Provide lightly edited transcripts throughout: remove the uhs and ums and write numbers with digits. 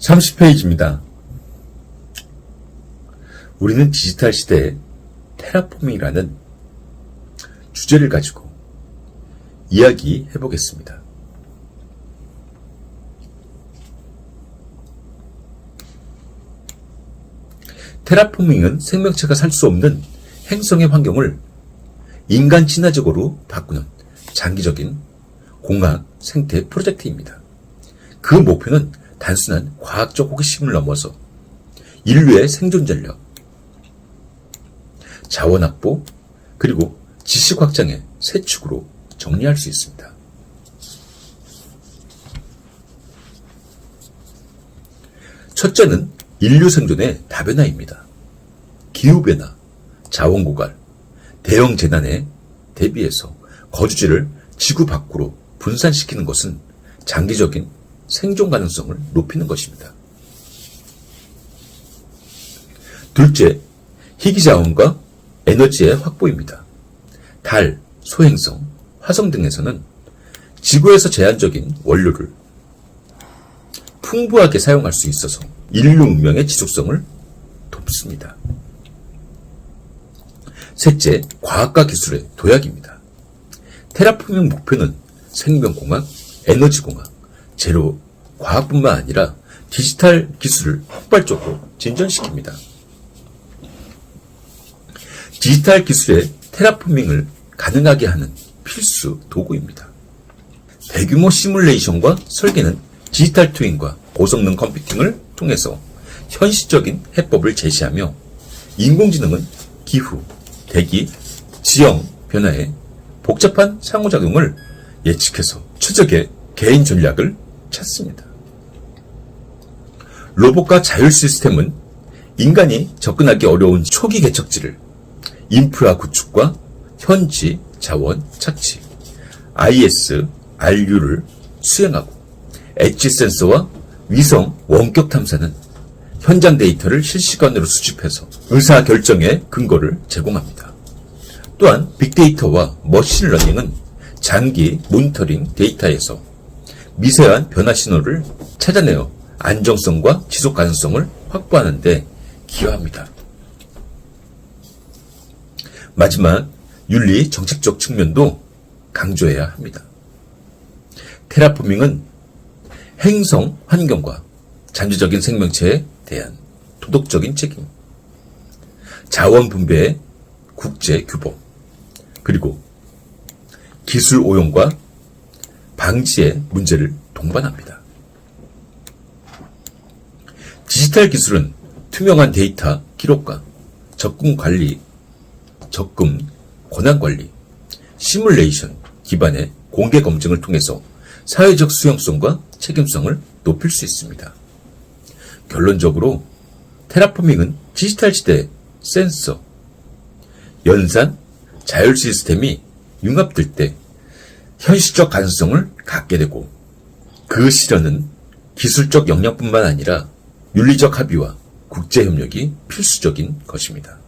30페이지입니다. 우리는 디지털 시대의 테라포밍이라는 주제를 가지고 이야기해 보겠습니다. 테라포밍은 생명체가 살 수 없는 행성의 환경을 인간 친화적으로 바꾸는 장기적인 공학 생태 프로젝트입니다. 그 목표는 단순한 과학적 호기심을 넘어서 인류의 생존 전력, 자원 확보, 그리고 지식 확장의 세 축으로 정리할 수 있습니다. 첫째는 인류 생존의 다변화입니다. 기후변화, 자원 고갈, 대형 재난에 대비해서 거주지를 지구 밖으로 분산시키는 것은 장기적인 생존 가능성을 높이는 것입니다. 둘째, 희귀자원과 에너지의 확보입니다. 달, 소행성, 화성 등에서는 지구에서 제한적인 원료를 풍부하게 사용할 수 있어서 인류 문명의 지속성을 돕습니다. 셋째, 과학과 기술의 도약입니다. 테라포밍 목표는 생명공학, 에너지공학, 제로 과학뿐만 아니라 디지털 기술을 폭발적으로 진전시킵니다. 디지털 기술의 테라포밍을 가능하게 하는 필수 도구입니다. 대규모 시뮬레이션과 설계는 디지털 트윈과 고성능 컴퓨팅을 통해서 현실적인 해법을 제시하며 인공지능은 기후, 대기, 지형 변화의 복잡한 상호작용을 예측해서 최적의 개인 전략을 찾습니다. 로봇과 자율 시스템은 인간이 접근하기 어려운 초기 개척지를 인프라 구축과 현지 자원 착취, IS, RU를 수행하고 엣지 센서와 위성 원격 탐사는 현장 데이터를 실시간으로 수집해서 의사결정의 근거를 제공합니다. 또한 빅데이터와 머신러닝은 장기 모니터링 데이터에서 미세한 변화 신호를 찾아내어 안정성과 지속 가능성을 확보하는 데 기여합니다. 마지막, 윤리 정책적 측면도 강조해야 합니다. 테라포밍은 행성 환경과 잠재적인 생명체에 대한 도덕적인 책임, 자원 분배의 국제 규범, 그리고 기술 오용과 방지의 문제를 동반합니다. 디지털 기술은 투명한 데이터 기록과 접근 권한 관리, 시뮬레이션 기반의 공개 검증을 통해서 사회적 수용성과 책임성을 높일 수 있습니다. 결론적으로 테라포밍은 디지털 시대의 센서, 연산, 자율 시스템이 융합될 때 현실적 가능성을 갖게 되고, 그 실현은 기술적 역량뿐만 아니라 윤리적 합의와 국제협력이 필수적인 것입니다.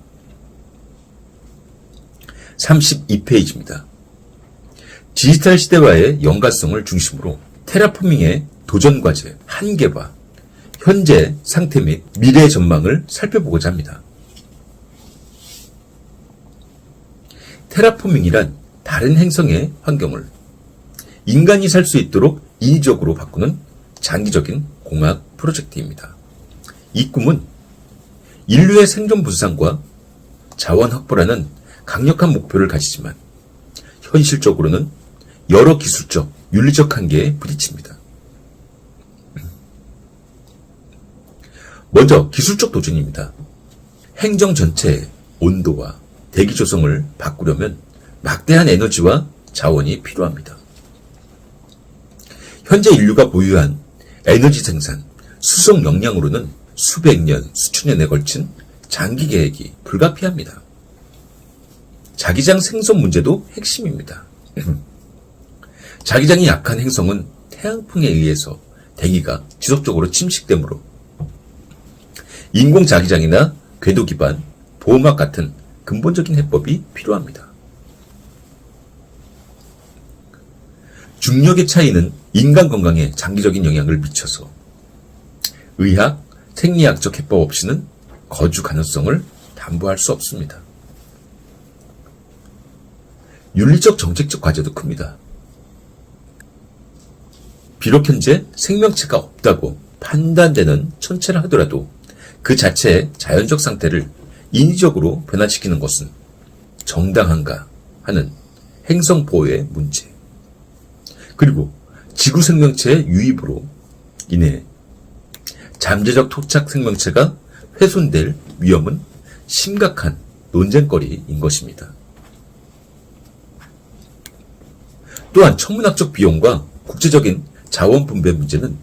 32페이지입니다. 디지털 시대와의 연관성을 중심으로 테라포밍의 도전과제, 한계와 현재 상태 및 미래 전망을 살펴보고자 합니다. 테라포밍이란 다른 행성의 환경을 인간이 살 수 있도록 인위적으로 바꾸는 장기적인 공학 프로젝트입니다. 이 꿈은 인류의 생존 분산과 자원 확보라는 강력한 목표를 가지지만 현실적으로는 여러 기술적, 윤리적 한계에 부딪힙니다. 먼저 기술적 도전입니다. 행성 전체의 온도와 대기 조성을 바꾸려면 막대한 에너지와 자원이 필요합니다. 현재 인류가 보유한 에너지 생산, 수송 역량으로는 수백 년, 수천 년에 걸친 장기 계획이 불가피합니다. 자기장 생성 문제도 핵심입니다. 자기장이 약한 행성은 태양풍에 의해서 대기가 지속적으로 침식되므로 인공 자기장이나 궤도 기반 보호막 같은 근본적인 해법이 필요합니다. 중력의 차이는 인간 건강에 장기적인 영향을 미쳐서 의학, 생리학적 해법 없이는 거주 가능성을 담보할 수 없습니다. 윤리적 정책적 과제도 큽니다. 비록 현재 생명체가 없다고 판단되는 천체라 하더라도 그 자체의 자연적 상태를 인위적으로 변화시키는 것은 정당한가 하는 행성 보호의 문제, 그리고 지구 생명체의 유입으로 인해 잠재적 토착 생명체가 훼손될 위험은 심각한 논쟁거리인 것입니다. 또한 천문학적 비용과 국제적인 자원 분배 문제는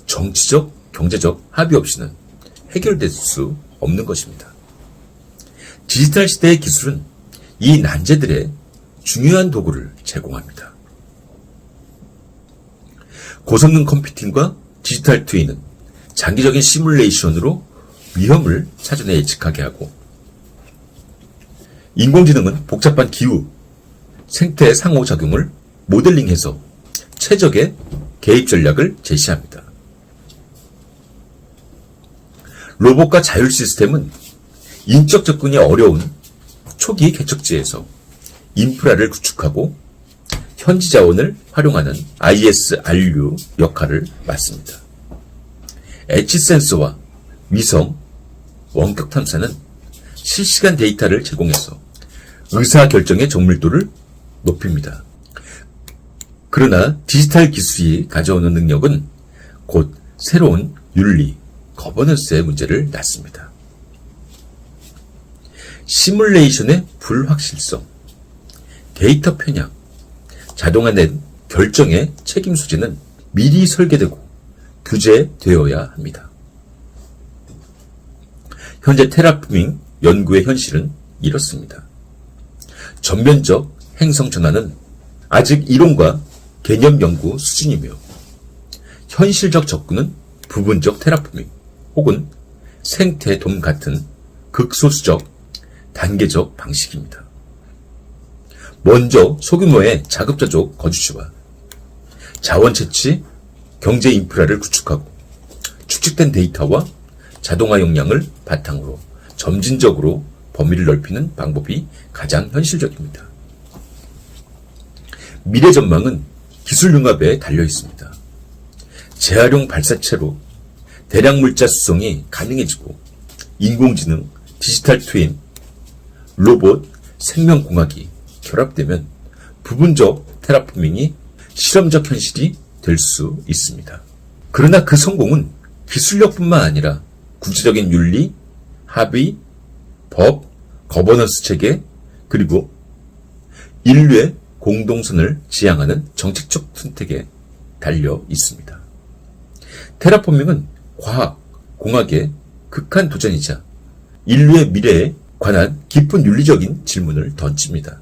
정치적, 경제적 합의 없이는 해결될 수 없는 것입니다. 디지털 시대의 기술은 이 난제들의 중요한 도구를 제공합니다. 고성능 컴퓨팅과 디지털 트윈은 장기적인 시뮬레이션으로 위험을 사전에 예측하게 하고, 인공지능은 복잡한 기후, 생태 상호작용을 모델링해서 최적의 개입 전략을 제시합니다. 로봇과 자율 시스템은 인적 접근이 어려운 초기 개척지에서 인프라를 구축하고 현지 자원을 활용하는 ISRU 역할을 맡습니다. 엣지 센서와 위성, 원격 탐사는 실시간 데이터를 제공해서 의사결정의 정밀도를 높입니다. 그러나 디지털 기술이 가져오는 능력은 곧 새로운 윤리, 거버넌스의 문제를 낳습니다. 시뮬레이션의 불확실성, 데이터 편향, 자동화 낸 결정의 책임 소재는 미리 설계되고 규제되어야 합니다. 현재 테라포밍 연구의 현실은 이렇습니다. 전면적 행성 전환은 아직 이론과 개념 연구 수준이며, 현실적 접근은 부분적 테라포밍 혹은 생태돔 같은 극소수적 단계적 방식입니다. 먼저 소규모의 자급자족 거주지와 자원 채취, 경제 인프라를 구축하고 축적된 데이터와 자동화 역량을 바탕으로 점진적으로 범위를 넓히는 방법이 가장 현실적입니다. 미래 전망은 기술 융합에 달려 있습니다. 재활용 발사체로 대량 물자 수송이 가능해지고, 인공지능, 디지털 트윈, 로봇, 생명공학이 결합되면 부분적 테라포밍이 실험적 현실이 될 수 있습니다. 그러나 그 성공은 기술력뿐만 아니라 국제적인 윤리, 합의, 법, 거버넌스 체계, 그리고 인류의 공동선을 지향하는 정책적 선택에 달려 있습니다. 테라포밍은 과학, 공학의 극한 도전이자 인류의 미래에 관한 깊은 윤리적인 질문을 던집니다.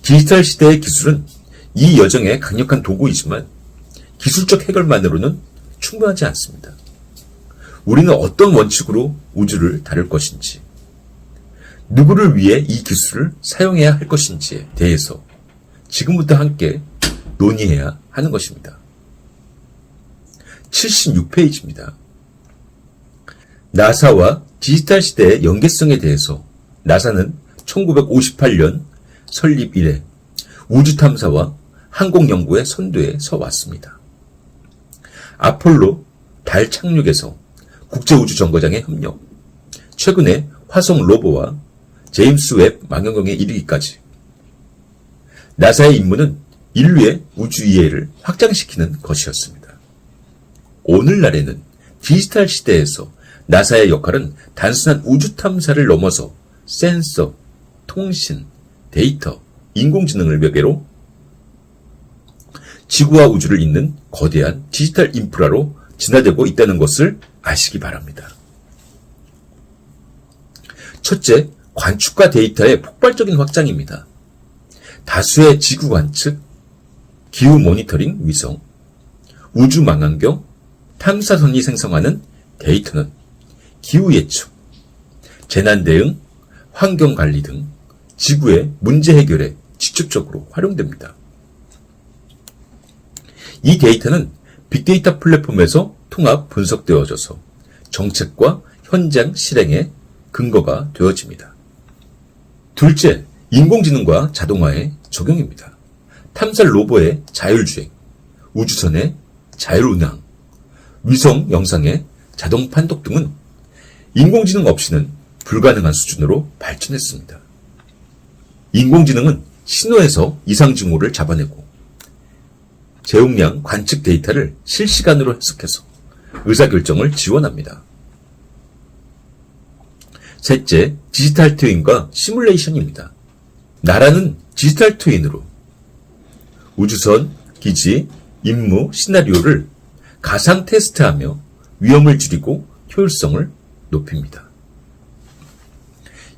디지털 시대의 기술은 이 여정의 강력한 도구이지만 기술적 해결만으로는 충분하지 않습니다. 우리는 어떤 원칙으로 우주를 다룰 것인지, 누구를 위해 이 기술을 사용해야 할 것인지에 대해서 지금부터 함께 논의해야 하는 것입니다. 76페이지입니다. 나사와 디지털 시대의 연계성에 대해서 나사는 1958년 설립 이래 우주 탐사와 항공 연구의 선두에 서 왔습니다. 아폴로 달 착륙에서 국제우주정거장의 협력, 최근에 화성 로버와 제임스 웹 망원경에 이르기까지 나사의 임무는 인류의 우주 이해를 확장시키는 것이었습니다. 오늘날에는 디지털 시대에서 나사의 역할은 단순한 우주 탐사를 넘어서 센서, 통신, 데이터, 인공지능을 매개로 지구와 우주를 잇는 거대한 디지털 인프라로 진화되고 있다는 것을 아시기 바랍니다. 첫째, 관측과 데이터의 폭발적인 확장입니다. 다수의 지구 관측, 기후 모니터링 위성, 우주 망원경, 탐사선이 생성하는 데이터는 기후 예측, 재난 대응, 환경 관리 등 지구의 문제 해결에 직접적으로 활용됩니다. 이 데이터는 빅데이터 플랫폼에서 통합 분석되어져서 정책과 현장 실행의 근거가 되어집니다. 둘째, 인공지능과 자동화의 적용입니다. 탐사 로봇의 자율주행, 우주선의 자율운항, 위성 영상의 자동 판독 등은 인공지능 없이는 불가능한 수준으로 발전했습니다. 인공지능은 신호에서 이상 징후를 잡아내고 제용량 관측 데이터를 실시간으로 해석해서 의사결정을 지원합니다. 셋째, 디지털 트윈과 시뮬레이션입니다. 나라는 디지털 트윈으로 우주선, 기지, 임무, 시나리오를 가상 테스트하며 위험을 줄이고 효율성을 높입니다.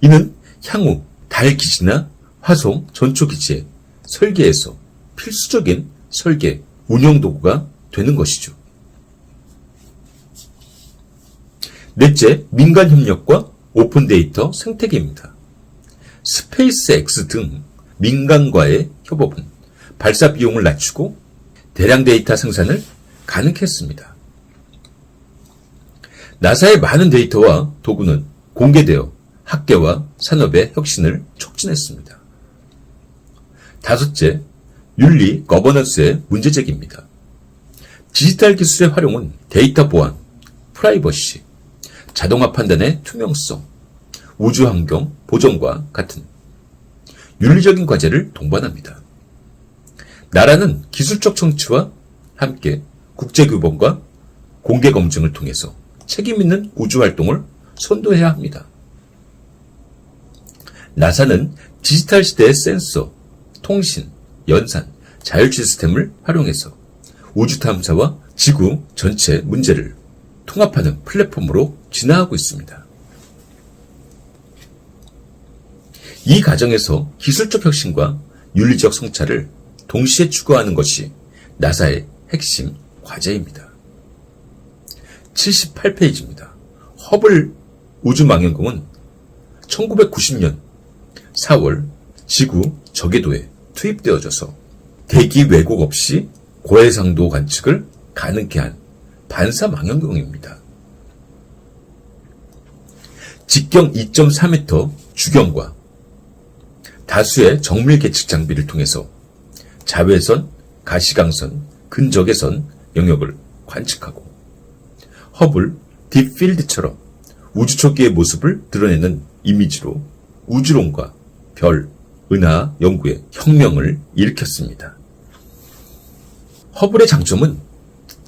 이는 향후 달 기지나 화성 전초 기지의 설계에서 필수적인 설계, 운영 도구가 되는 것이죠. 넷째, 민간 협력과 오픈 데이터 생태계입니다. 스페이스X 등 민간과의 협업은 발사 비용을 낮추고 대량 데이터 생산을 가능케 했습니다. 나사의 많은 데이터와 도구는 공개되어 학계와 산업의 혁신을 촉진했습니다. 다섯째, 윤리, 거버넌스의 문제제기입니다. 디지털 기술의 활용은 데이터 보안, 프라이버시, 자동화 판단의 투명성, 우주 환경 보존과 같은 윤리적인 과제를 동반합니다. 나라는 기술적 청취와 함께 국제규범과 공개 검증을 통해서 책임 있는 우주 활동을 선도해야 합니다. 나사는 디지털 시대의 센서, 통신, 연산, 자율 시스템을 활용해서 우주 탐사와 지구 전체 문제를 통합하는 플랫폼으로 진화하고 있습니다. 이 과정에서 기술적 혁신과 윤리적 성찰을 동시에 추구하는 것이 나사의 핵심 과제입니다. 78페이지입니다. 허블 우주망원경은 1990년 4월 지구 저궤도에 투입되어져서 대기 왜곡 없이 고해상도 관측을 가능케 한 반사 망원경입니다. 직경 2.4m 주경과 다수의 정밀 계측 장비를 통해서 자외선, 가시광선, 근적외선 영역을 관측하고 허블 딥필드처럼 우주 초기의 모습을 드러내는 이미지로 우주론과 별, 은하 연구에 혁명을 일으켰습니다. 허블의 장점은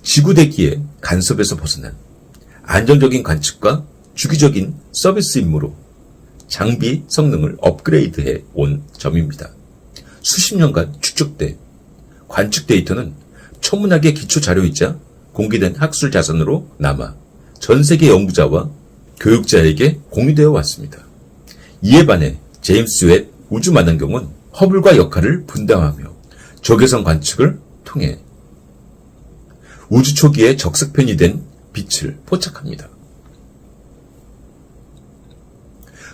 지구 대기의 간섭에서 벗어난 안정적인 관측과 주기적인 서비스 임무로 장비 성능을 업그레이드해 온 점입니다. 수십 년간 축적된 관측 데이터는 천문학의 기초 자료이자 공개된 학술 자산으로 남아 전 세계 연구자와 교육자에게 공유되어 왔습니다. 이에 반해 제임스 웹 우주만원경은 허블과 역할을 분담하며 적외선 관측을 통해 우주 초기의 적색편이 된 빛을 포착합니다.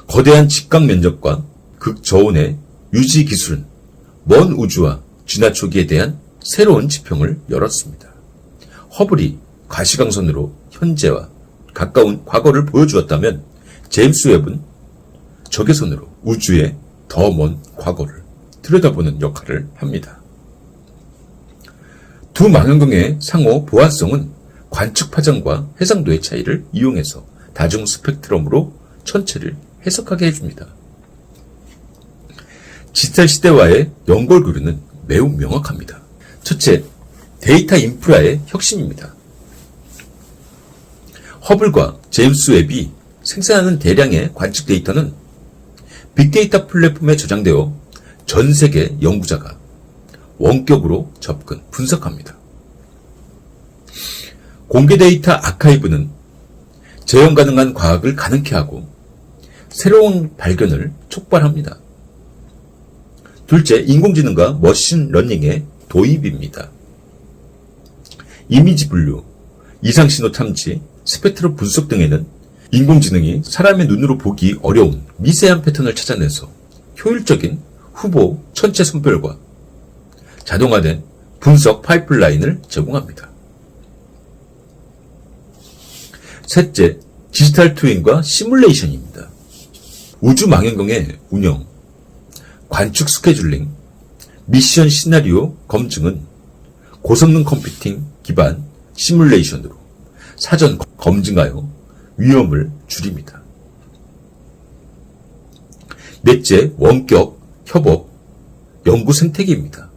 거대한 직각 면적과 극저온의 유지 기술은 먼 우주와 진화 초기에 대한 새로운 지평을 열었습니다. 허블이 가시광선으로 현재와 가까운 과거를 보여주었다면 제임스 웹은 적외선으로 우주의 더 먼 과거를 들여다보는 역할을 합니다. 두 망원경의 상호 보안성은 관측 파장과 해상도의 차이를 이용해서 다중 스펙트럼으로 천체를 해석하게 해줍니다. 디지털 시대와의 연결고리는 매우 명확합니다. 첫째, 데이터 인프라의 혁신입니다. 허블과 제임스 웹이 생산하는 대량의 관측 데이터는 빅데이터 플랫폼에 저장되어 전 세계 연구자가 원격으로 접근, 분석합니다. 공개 데이터 아카이브는 재현 가능한 과학을 가능케 하고 새로운 발견을 촉발합니다. 둘째, 인공지능과 머신러닝의 도입입니다. 이미지 분류, 이상신호 탐지, 스펙트럼 분석 등에는 인공지능이 사람의 눈으로 보기 어려운 미세한 패턴을 찾아내서 효율적인 후보 천체 선별과 자동화된 분석 파이프라인을 제공합니다. 셋째, 디지털 트윈과 시뮬레이션입니다. 우주 망원경의 운영, 관측 스케줄링, 미션 시나리오 검증은 고성능 컴퓨팅 기반 시뮬레이션으로 사전 검증하여 위험을 줄입니다. 넷째, 원격 협업 연구 생태계입니다.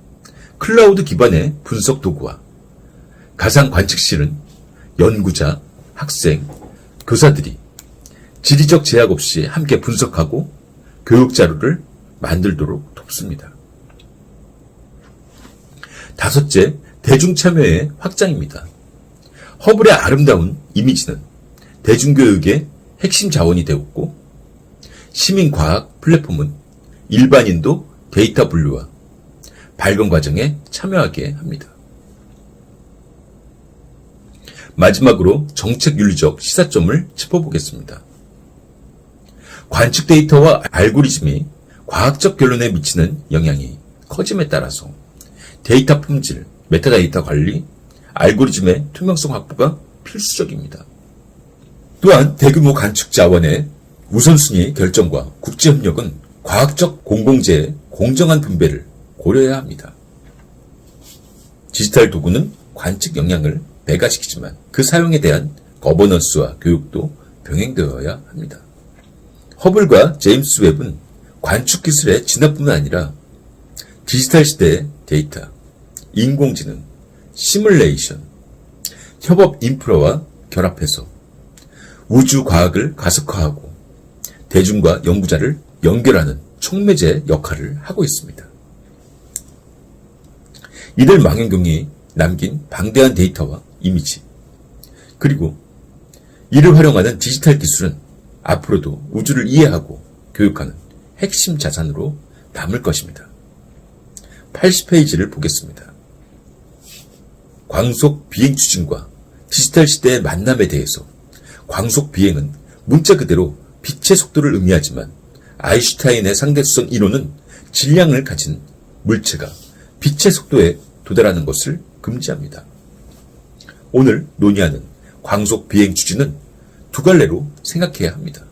클라우드 기반의 분석 도구와 가상 관측실은 연구자, 학생, 교사들이 지리적 제약 없이 함께 분석하고 교육 자료를 만들도록 돕습니다. 다섯째, 대중 참여의 확장입니다. 허블의 아름다운 이미지는 대중교육의 핵심 자원이 되었고, 시민과학 플랫폼은 일반인도 데이터 분류와 발견 과정에 참여하게 합니다. 마지막으로 정책윤리적 시사점을 짚어보겠습니다. 관측 데이터와 알고리즘이 과학적 결론에 미치는 영향이 커짐에 따라서 데이터 품질, 메타데이터 관리, 알고리즘의 투명성 확보가 필수적입니다. 또한 대규모 관측 자원의 우선순위 결정과 국제협력은 과학적 공공재의 공정한 분배를 고려해야 합니다. 디지털 도구는 관측 역량을 배가시키지만 그 사용에 대한 거버넌스와 교육도 병행되어야 합니다. 허블과 제임스 웹은 관측 기술의 진화뿐만 아니라 디지털 시대의 데이터, 인공지능, 시뮬레이션, 협업 인프라와 결합해서 우주 과학을 가속화하고 대중과 연구자를 연결하는 촉매제 역할을 하고 있습니다. 이들 망원경이 남긴 방대한 데이터와 이미지, 그리고 이를 활용하는 디지털 기술은 앞으로도 우주를 이해하고 교육하는 핵심 자산으로 남을 것입니다. 80페이지를 보겠습니다. 광속 비행 추진과 디지털 시대의 만남에 대해서 광속 비행은 문자 그대로 빛의 속도를 의미하지만 아인슈타인의 상대수성 이론은 질량을 가진 물체가 빛의 속도에 도달하는 것을 금지합니다. 오늘 논의하는 광속 비행 추진은 두 갈래로 생각해야 합니다.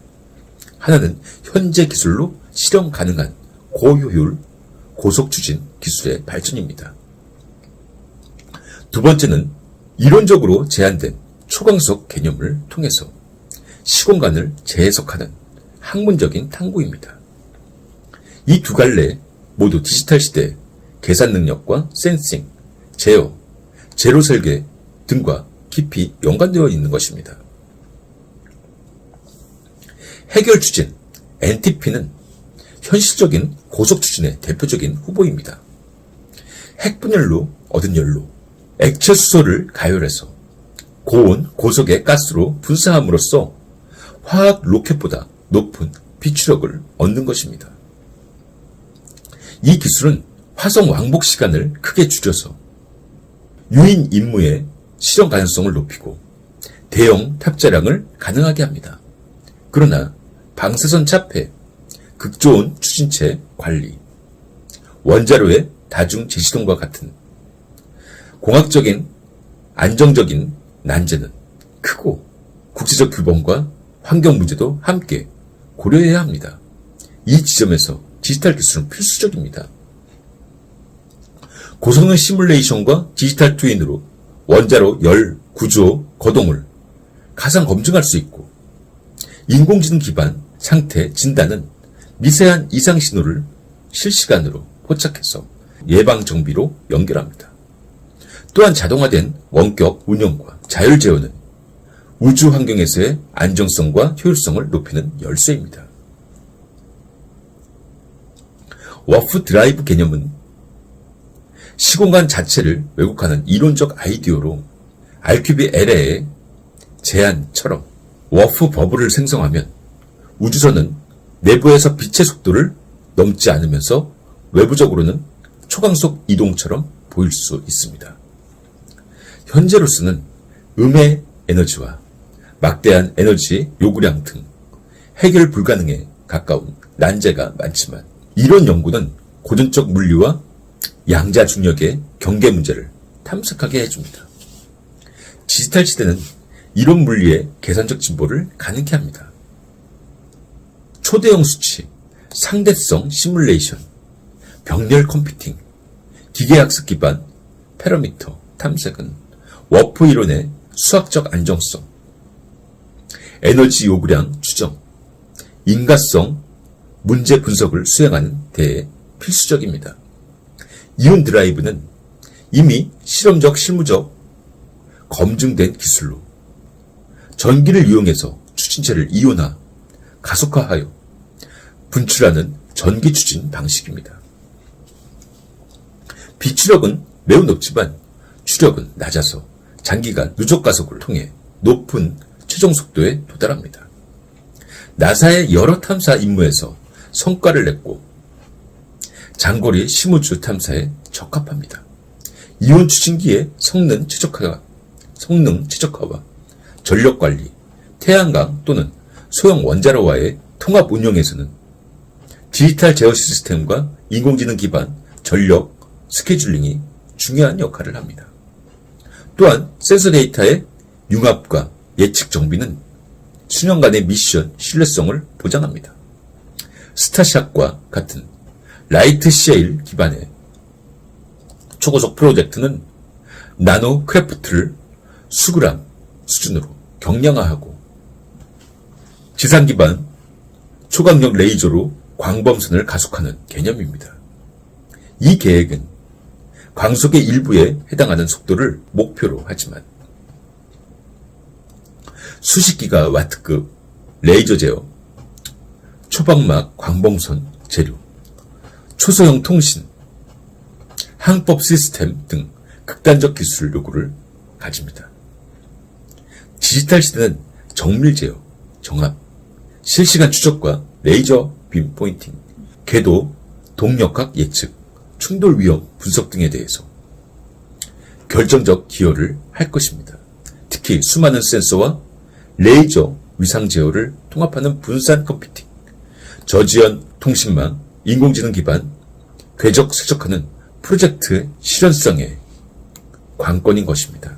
하나는 현재 기술로 실현 가능한 고효율 고속 추진 기술의 발전입니다. 두 번째는 이론적으로 제한된 초광속 개념을 통해서 시공간을 재해석하는 학문적인 탐구입니다. 이 두 갈래 모두 디지털 시대의 계산 능력과 센싱, 제어, 제로 설계 등과 깊이 연관되어 있는 것입니다. 해결 추진, NTP는 현실적인 고속 추진의 대표적인 후보입니다. 핵분열로 얻은 열로 액체 수소를 가열해서 고온, 고속의 가스로 분사함으로써 화학 로켓보다 높은 비추력을 얻는 것입니다. 이 기술은 화성 왕복 시간을 크게 줄여서 유인 임무의 실현 가능성을 높이고 대형 탑재량을 가능하게 합니다. 그러나 방사선 차폐, 극저온 추진체 관리, 원자로의 다중 재시동과 같은 공학적인 안정적인 난제는 크고 국제적 규범과 환경 문제도 함께 고려해야 합니다. 이 지점에서 디지털 기술은 필수적입니다. 고성능 시뮬레이션과 디지털 트윈으로 원자로 열, 구조, 거동을 가상 검증할 수 있고 인공지능 기반 상태 진단은 미세한 이상 신호를 실시간으로 포착해서 예방 정비로 연결합니다. 또한 자동화된 원격 운영과 자율 제어는 우주 환경에서의 안정성과 효율성을 높이는 열쇠입니다. 워프 드라이브 개념은 시공간 자체를 왜곡하는 이론적 아이디어로 RQBLA의 제한처럼 워프 버블을 생성하면 우주선은 내부에서 빛의 속도를 넘지 않으면서 외부적으로는 초광속 이동처럼 보일 수 있습니다. 현재로서는 음의 에너지와 막대한 에너지 요구량 등 해결 불가능에 가까운 난제가 많지만 이런 연구는 고전적 물리와 양자 중력의 경계 문제를 탐색하게 해줍니다. 디지털 시대는 이론 물리의 계산적 진보를 가능케 합니다. 초대형 수치, 상대성 시뮬레이션, 병렬 컴퓨팅, 기계학습 기반 패러미터 탐색은 워프 이론의 수학적 안정성, 에너지 요구량 추정, 인가성 문제 분석을 수행하는 데에 필수적입니다. 이온 드라이브는 이미 실험적 실무적 검증된 기술로 전기를 이용해서 추진체를 이온화, 가속화하여 분출하는 전기 추진 방식입니다. 비추력은 매우 높지만 추력은 낮아서 장기간 누적 가속을 통해 높은 최종 속도에 도달합니다. 나사의 여러 탐사 임무에서 성과를 냈고 장거리 심우주 탐사에 적합합니다. 이온 추진기의 성능 최적화와 전력 관리, 태양광 또는 소형 원자로와의 통합 운용에서는 디지털 제어 시스템과 인공지능 기반 전력 스케줄링이 중요한 역할을 합니다. 또한 센서 데이터의 융합과 예측 정비는 수년간의 미션 신뢰성을 보장합니다. 스타샷과 같은 라이트 셰일 기반의 초고속 프로젝트는 나노 크래프트를 수그램 수준으로 경량화하고 지상 기반 초강력 레이저로 광범선을 가속하는 개념입니다. 이 계획은 광속의 일부에 해당하는 속도를 목표로 하지만 수십 기가와트급 레이저 제어, 초방막 광범선 재료, 초소형 통신, 항법 시스템 등 극단적 기술 요구를 가집니다. 디지털 시대는 정밀 제어, 정합, 실시간 추적과 레이저 빔 포인팅, 궤도, 동력학 예측, 충돌 위험 분석 등에 대해서 결정적 기여를 할 것입니다. 특히 수많은 센서와 레이저 위상 제어를 통합하는 분산 컴퓨팅, 저지연 통신망, 인공지능 기반 궤적 세척하는 프로젝트의 실현성의 관건인 것입니다.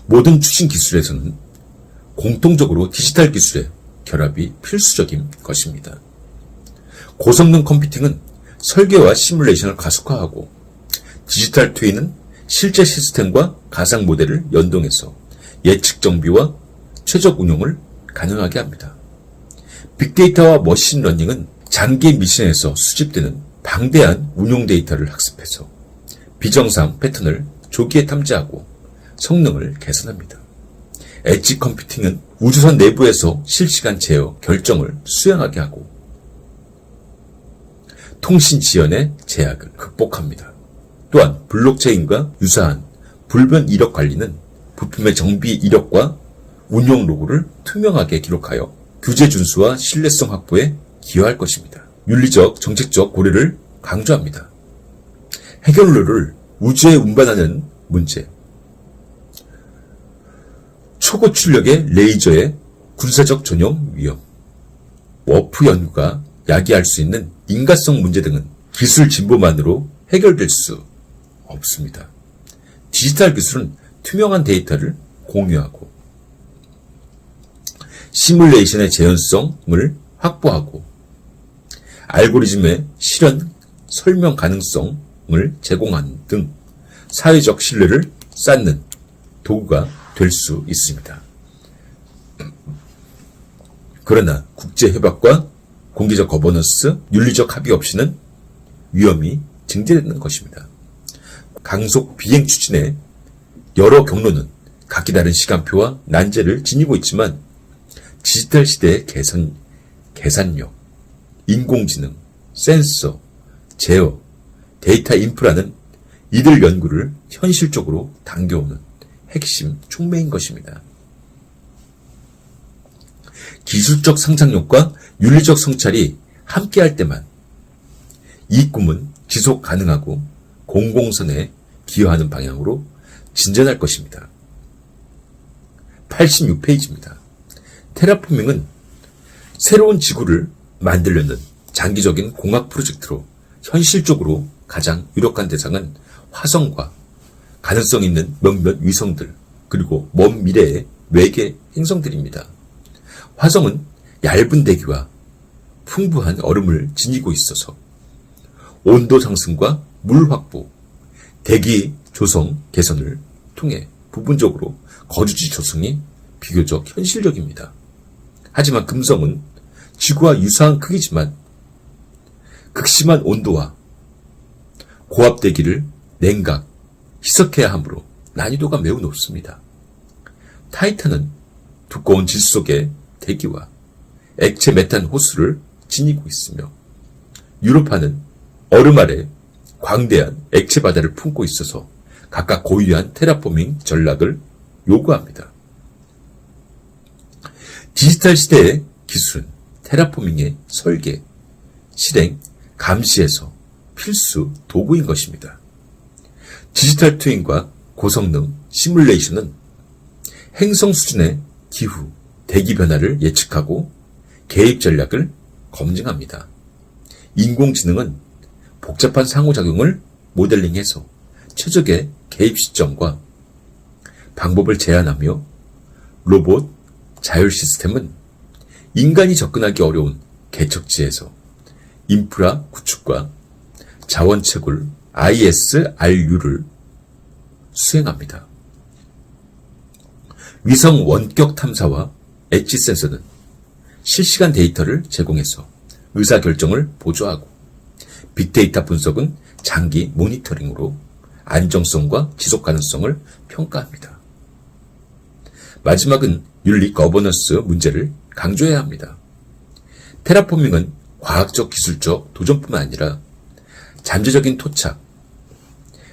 모든 추진 기술에서는 공통적으로 디지털 기술의 결합이 필수적인 것입니다. 고성능 컴퓨팅은 설계와 시뮬레이션을 가속화하고 디지털 트윈은 실제 시스템과 가상 모델을 연동해서 예측 정비와 최적 운용을 가능하게 합니다. 빅데이터와 머신러닝은 장기 미션에서 수집되는 방대한 운용 데이터를 학습해서 비정상 패턴을 조기에 탐지하고 성능을 개선합니다. 엣지 컴퓨팅은 우주선 내부에서 실시간 제어 결정을 수행하게 하고 통신 지연의 제약을 극복합니다. 또한 블록체인과 유사한 불변 이력 관리는 부품의 정비 이력과 운용 로그를 투명하게 기록하여 규제 준수와 신뢰성 확보에 기여할 것입니다. 윤리적, 정책적 고려를 강조합니다. 해결로를 우주에 운반하는 문제, 초고출력의 레이저의 군사적 전용 위험, 워프 연구가 야기할 수 있는 인가성 문제 등은 기술 진보만으로 해결될 수 없습니다. 디지털 기술은 투명한 데이터를 공유하고 시뮬레이션의 재현성을 확보하고 알고리즘의 실현 설명 가능성을 제공하는 등 사회적 신뢰를 쌓는 도구가 될 수 있습니다. 그러나 국제협약과 공개적 거버넌스, 윤리적 합의 없이는 위험이 증대되는 것입니다. 강속 비행 추진의 여러 경로는 각기 다른 시간표와 난제를 지니고 있지만 디지털 시대의 계산력, 인공지능, 센서, 제어, 데이터 인프라는 이들 연구를 현실적으로 당겨오는 핵심 촉매인 것입니다. 기술적 상상력과 윤리적 성찰이 함께할 때만 이 꿈은 지속 가능하고 공공선에 기여하는 방향으로 진전할 것입니다. 86페이지입니다. 테라포밍은 새로운 지구를 만들려는 장기적인 공학 프로젝트로 현실적으로 가장 유력한 대상은 화성과 가능성 있는 몇몇 위성들, 그리고 먼 미래의 외계 행성들입니다. 화성은 얇은 대기와 풍부한 얼음을 지니고 있어서 온도 상승과 물 확보, 대기 조성 개선을 통해 부분적으로 거주지 조성이 비교적 현실적입니다. 하지만 금성은 지구와 유사한 크기지만 극심한 온도와 고압 대기를 냉각, 희석해야 하므로 난이도가 매우 높습니다. 타이탄은 두꺼운 질 속의 대기와 액체 메탄 호수를 지니고 있으며 유로파는 얼음 아래 광대한 액체 바다를 품고 있어서 각각 고유한 테라포밍 전략을 요구합니다. 디지털 시대의 기술은 테라포밍의 설계, 실행, 감시에서 필수 도구인 것입니다. 디지털 트윈과 고성능 시뮬레이션은 행성 수준의 기후, 대기 변화를 예측하고 개입 전략을 검증합니다. 인공지능은 복잡한 상호작용을 모델링해서 최적의 개입 시점과 방법을 제안하며 로봇 자율 시스템은 인간이 접근하기 어려운 개척지에서 인프라 구축과 자원 채굴 ISRU를 수행합니다. 위성 원격 탐사와 엣지 센서는 실시간 데이터를 제공해서 의사결정을 보조하고 빅데이터 분석은 장기 모니터링으로 안정성과 지속 가능성을 평가합니다. 마지막은 윤리 거버넌스 문제를 강조해야 합니다. 테라포밍은 과학적 기술적 도전뿐만 아니라 잠재적인 토착,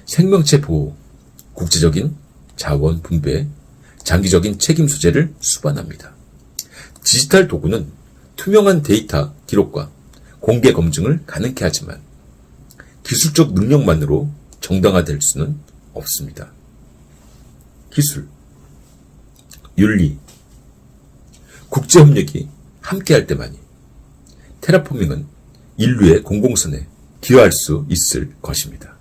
생명체 보호, 국제적인 자원 분배, 장기적인 책임 소재를 수반합니다. 디지털 도구는 투명한 데이터 기록과 공개 검증을 가능케 하지만 기술적 능력만으로 정당화될 수는 없습니다. 기술, 윤리, 국제협력이 함께할 때만이 테라포밍은 인류의 공공선에 기여할 수 있을 것입니다.